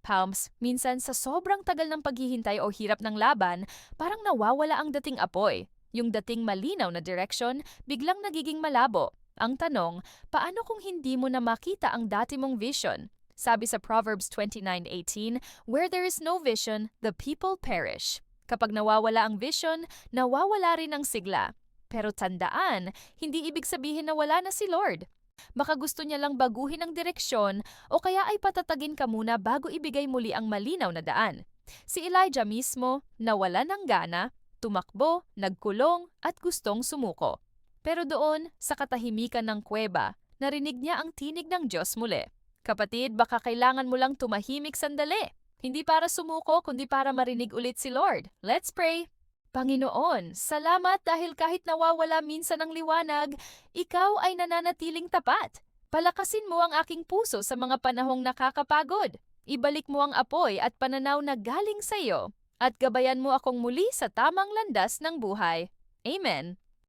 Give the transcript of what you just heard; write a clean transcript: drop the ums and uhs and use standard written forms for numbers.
Palms, minsan sa sobrang tagal ng paghihintay o hirap ng laban, parang nawawala ang dating apoy. Yung dating malinaw na direksyon, biglang nagiging malabo. Ang tanong, paano kung hindi mo na makita ang dati mong vision? Sabi sa Proverbs 29:18, "Where there is no vision, the people perish." Kapag nawawala ang vision, nawawala rin ang sigla. Pero tandaan, hindi ibig sabihin na wala na si Lord. Baka gusto niya lang baguhin ang direksyon o kaya ay patatagin ka muna bago ibigay muli ang malinaw na daan. Si Elijah mismo, nawala ng gana, tumakbo, nagkulong at gustong sumuko. Pero doon, sa katahimikan ng kuweba, narinig niya ang tinig ng Diyos muli. Kapatid, baka kailangan mo lang tumahimik sandali. Hindi para sumuko, kundi para marinig ulit si Lord. Let's pray! Panginoon, salamat dahil kahit nawawala minsan ang liwanag, ikaw ay nananatiling tapat. Palakasin mo ang aking puso sa mga panahong nakakapagod. Ibalik mo ang apoy at pananaw na galing sa iyo. At gabayan mo akong muli sa tamang landas ng buhay. Amen.